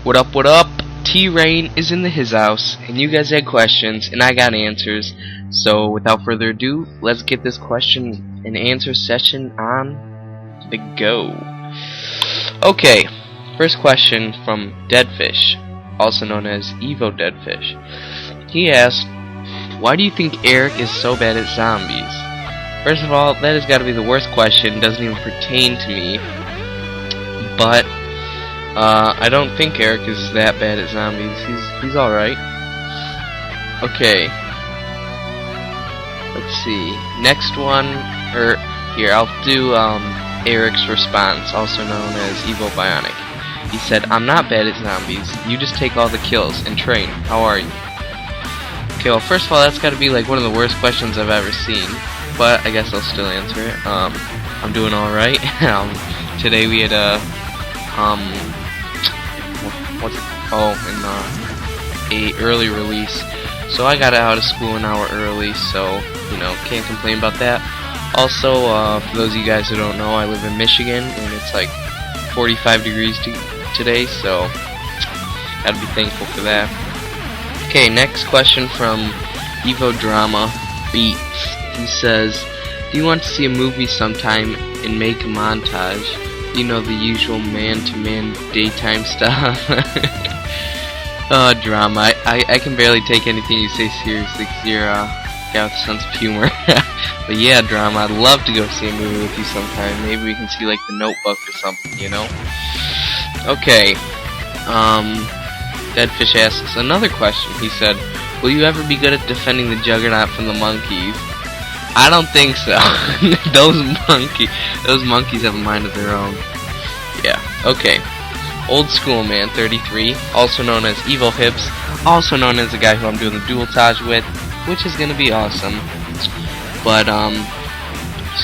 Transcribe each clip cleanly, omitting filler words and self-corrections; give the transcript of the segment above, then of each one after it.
What up, what up? T-Rain is in his house, and you guys had questions, and I got answers. So, without further ado, let's get this question and answer session on the go. Okay, first question from Deadfish, also known as Evo Deadfish. He asked, why do you think Eric is so bad at zombies? First of all, that has got to be the worst question, doesn't even pertain to me. But I don't think Eric is that bad at zombies. He's alright. Okay. Let's see. Next one, here, I'll do Eric's response, also known as Evo Bionic. He said, I'm not bad at zombies. You just take all the kills and train. How are you? Okay, well, first of all, that's gotta be like one of the worst questions I've ever seen. But I guess I'll still answer it. I'm doing alright. Today we had a early release, so I got out of school an hour early, so you know, can't complain about that. Also, for those of you guys who don't know, I live in Michigan and it's like 45 degrees today, so gotta be thankful for that. Okay, next question from Evo Drama Beats. He says, do you want to see a movie sometime and make a montage? You know, the usual man-to-man daytime stuff. Drama. I can barely take anything you say seriously because you're a guy with a sense of humor. But yeah, Drama, I'd love to go see a movie with you sometime. Maybe we can see like The Notebook or something, you know? Okay. Deadfish asks another question. He said, will you ever be good at defending the Juggernaut from the monkeys? I don't think so. Those monkeys have a mind of their own. Yeah, okay. Old School Man 33, also known as Evil Hips, also known as the guy who I'm doing the dual-tage with, which is gonna be awesome. But,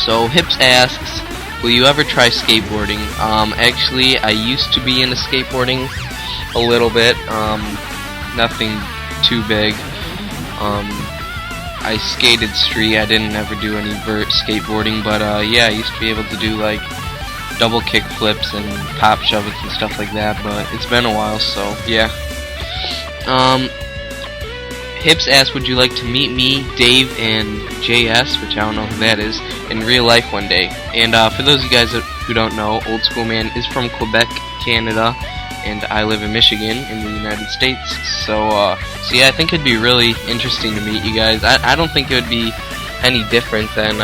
so Hips asks, will you ever try skateboarding? Actually, I used to be into skateboarding a little bit, nothing too big. I skated street. I didn't ever do any vert skateboarding, but yeah, I used to be able to do like double kick flips and pop shovels and stuff like that, but it's been a while, so yeah. Hips asked, would you like to meet me, Dave, and JS, which I don't know who that is, in real life one day? And for those of you guys who don't know, Old School Man is from Quebec, Canada, and I live in Michigan in the United States. So yeah, I think it'd be really interesting to meet you guys. I don't think it would be any different than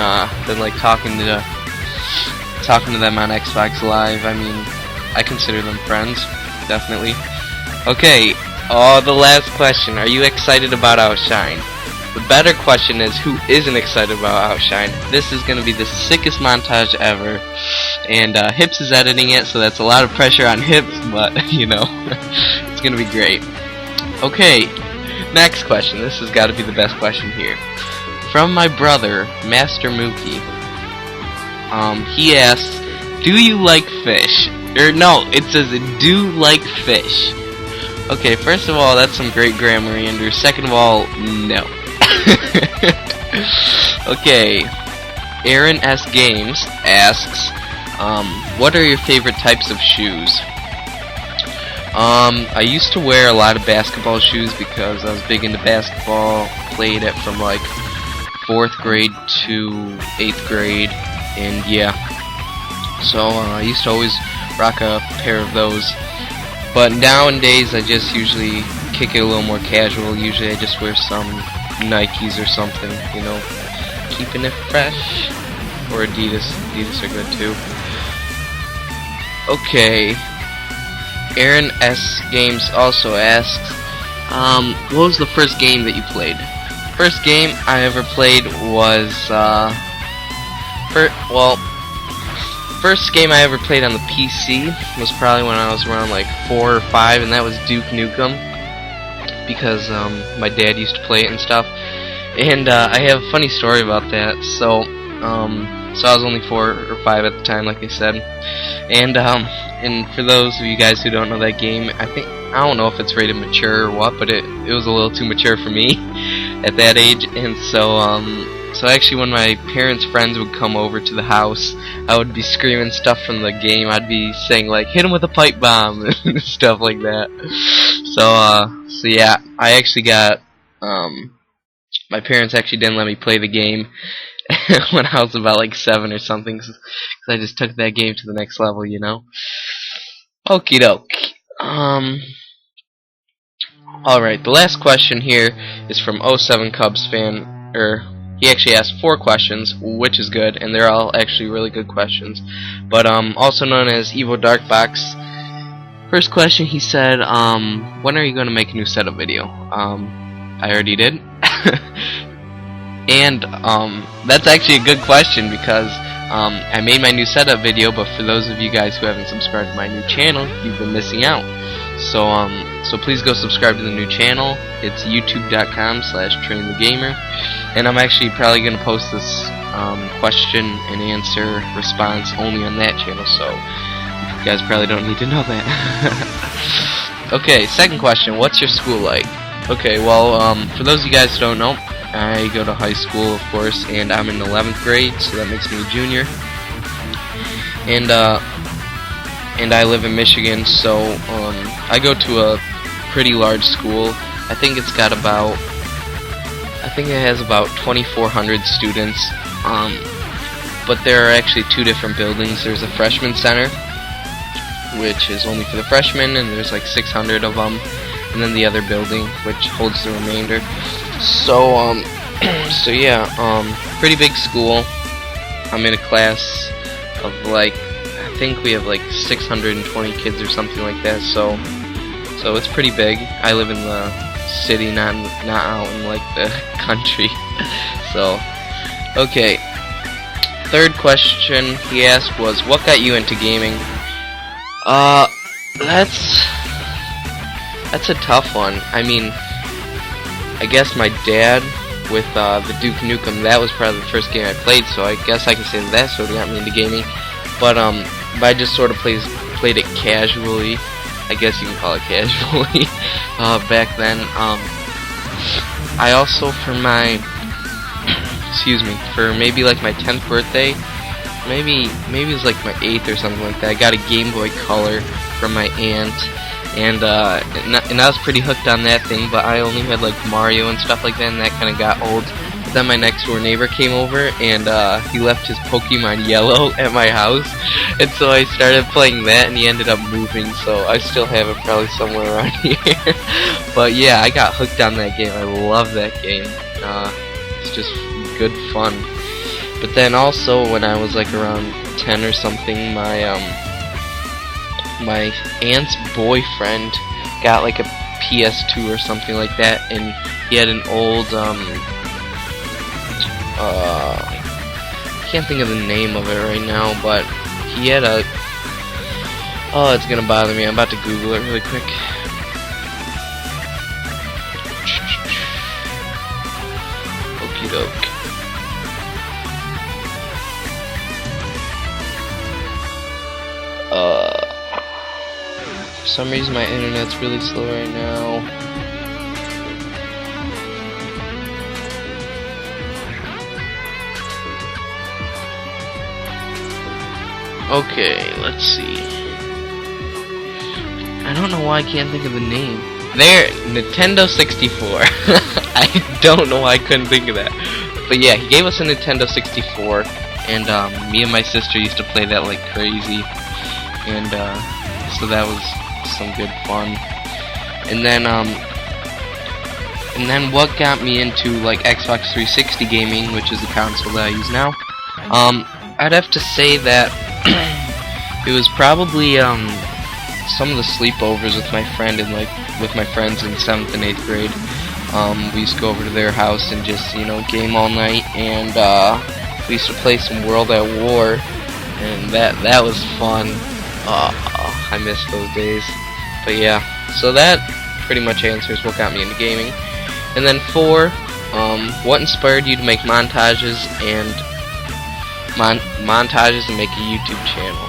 like talking to them on Xbox Live. I mean, I consider them friends, definitely. Okay, the last question. Are you excited about Outshine? The better question is, who isn't excited about Outshine? This is going to be the sickest montage ever. And Hips is editing it, so that's a lot of pressure on Hips, but, you know, it's going to be great. Okay, next question. This has got to be the best question here. From my brother, Master Mookie. He asks, do you like fish? Or no, it says, do like fish. Okay, first of all, that's some great grammar, Andrew. Second of all, no. Okay, Aaron S. Games asks, what are your favorite types of shoes? I used to wear a lot of basketball shoes because I was big into basketball, played it from like 4th grade to 8th grade, and yeah. So I used to always rock a pair of those. But nowadays I just usually kick it a little more casual. Usually I just wear some Nikes or something, you know, keeping it fresh. Or Adidas. Adidas are good too. Okay. Aaron S. Games also asks, what was the first game that you played? First game I ever played was, first game I ever played on the PC was probably when I was around like 4 or 5, and that was Duke Nukem, because my dad used to play it and stuff. And I have a funny story about that. So I was only 4 or 5 at the time, like I said. And for those of you guys who don't know that game, I don't know if it's rated mature or what, but it was a little too mature for me at that age. And so So actually, when my parents' friends would come over to the house, I would be screaming stuff from the game. I'd be saying like, "Hit him with a pipe bomb" and stuff like that. So yeah, I actually got my parents actually didn't let me play the game when I was about like 7 or something, because I just took that game to the next level, you know. Okie doke. Alright, the last question here is from 07 Cubs fan. He actually asked 4 questions, which is good, and they're all actually really good questions. But also known as Evo Darkbox. First question, he said, when are you going to make a new setup video? I already did. And that's actually a good question, because I made my new setup video, but for those of you guys who haven't subscribed to my new channel, you've been missing out. So please go subscribe to the new channel. It's youtube.com/trainthegamer, and I'm actually probably going to post this question and answer response only on that channel, so you guys probably don't need to know that. Okay, second question, what's your school like? Okay, well, for those of you guys who don't know, I go to high school, of course, and I'm in 11th grade, so that makes me a junior. And I live in Michigan, so I go to a pretty large school. I think it has about 2,400 students. But there are actually 2 different buildings. There's a freshman center, which is only for the freshmen, and there's like 600 of them. And then the other building, which holds the remainder. So so yeah, pretty big school. I'm in a class of like, I think we have like 620 kids or something like that. So it's pretty big. I live in the city, not out in like the country. So okay. Third question he asked was, what got you into gaming? That's a tough one. I mean, I guess my dad with the Duke Nukem, that was probably the first game I played, so I guess I can say that sort of got me into gaming. But I just sort of played it casually. I guess you can call it casually. Back then. I also, for my for maybe like my 10th birthday, maybe it was like my 8th or something like that, I got a Game Boy Color from my aunt. And I was pretty hooked on that thing, but I only had like Mario and stuff like that, and that kind of got old. But then my next door neighbor came over, and he left his Pokemon Yellow at my house, and so I started playing that, and he ended up moving, so I still have it probably somewhere around here. But yeah, I got hooked on that game. I love that game. It's just good fun. But then also, when I was like around 10 or something, my aunt's boyfriend got like a PS2 or something like that, and he had an old I can't think of the name of it right now, but he had a, oh, it's gonna bother me, I'm about to Google it really quick. Okie doke. For some reason my internet's really slow right now. Okay, let's see. I don't know why I can't think of the name. There, Nintendo 64. I don't know why I couldn't think of that. But yeah, he gave us a Nintendo 64, and me and my sister used to play that like crazy. And so that was some good fun. And then what got me into like Xbox 360 gaming, which is the console that I use now, I'd have to say that it was probably some of the sleepovers with my friends in 7th and 8th grade. We used to go over to their house and just, you know, game all night, and we used to play some World at War, and that was fun. I miss those days. But yeah, so that pretty much answers what got me into gaming. And then 4, what inspired you to make montages and make a YouTube channel?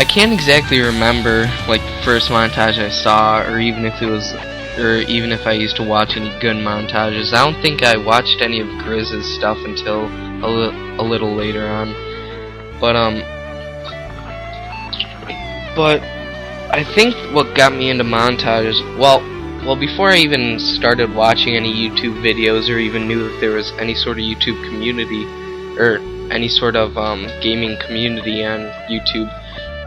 I can't exactly remember like the first montage I saw, or even if it was or even if I used to watch any good montages. I don't think I watched any of Grizz's stuff until a little later on. But I think what got me into montages, well, before I even started watching any YouTube videos or even knew that there was any sort of YouTube community or any sort of gaming community on YouTube,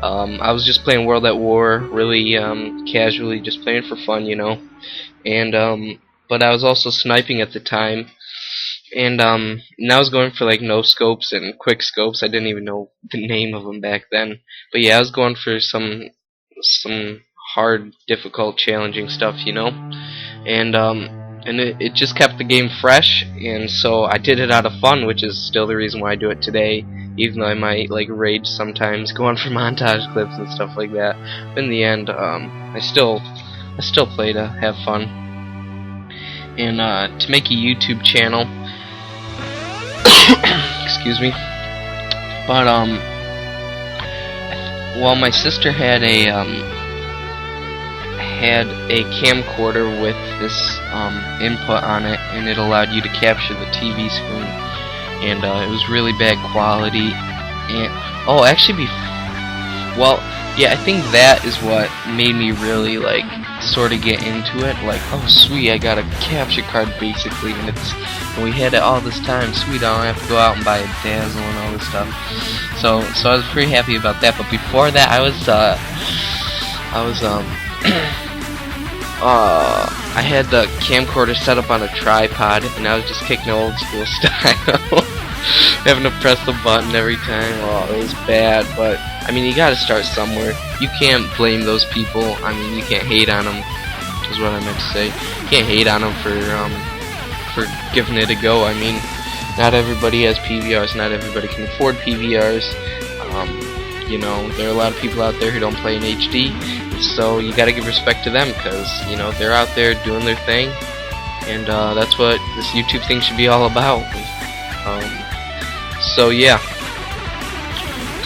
I was just playing World at War, really casually, just playing for fun, you know. And but I was also sniping at the time, and I was going for like no scopes and quick scopes. I didn't even know the name of them back then. But yeah, I was going for some hard, difficult, challenging stuff, you know. And it just kept the game fresh, and so I did it out of fun, which is still the reason why I do it today. Even though I might like rage sometimes, going for montage clips and stuff like that. But in the end, I still play to have fun. And to make a YouTube channel, excuse me. But well, my sister had a camcorder with this input on it, and it allowed you to capture the TV screen. And it was really bad quality. And oh, actually, yeah, I think that is what made me really like sort of get into it. Like, oh sweet, I got a capture card basically, and we had it all this time. Sweet, I don't have to go out and buy a Dazzle and all this stuff. So I was pretty happy about that. But before that, I had the camcorder set up on a tripod, and I was just kicking old school style. Having to press the button every time. Oh, it was bad, but I mean, you gotta start somewhere. You can't blame those people. I mean, you can't hate on them, is what I meant to say. You can't hate on them for giving it a go. I mean, not everybody has PVRs, not everybody can afford PVRs. You know, there are a lot of people out there who don't play in HD, so you gotta give respect to them, because, you know, they're out there doing their thing, and that's what this YouTube thing should be all about. So yeah,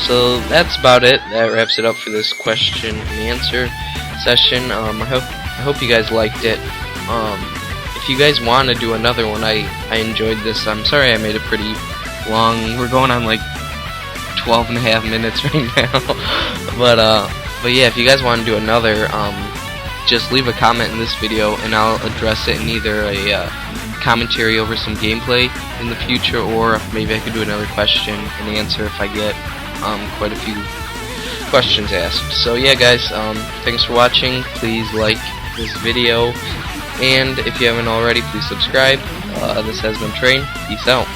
so that's about it. That wraps it up for this question and answer session. I hope you guys liked it. If you guys want to do another one, I enjoyed this. I'm sorry I made it pretty long. We're going on like 12.5 minutes right now. But yeah, if you guys want to do another, just leave a comment in this video, and I'll address it in either a commentary over some gameplay in the future, or maybe I could do another question and answer if I get quite a few questions asked. So yeah, guys, thanks for watching. Please like this video, and if you haven't already, please subscribe. This has been Train. Peace out.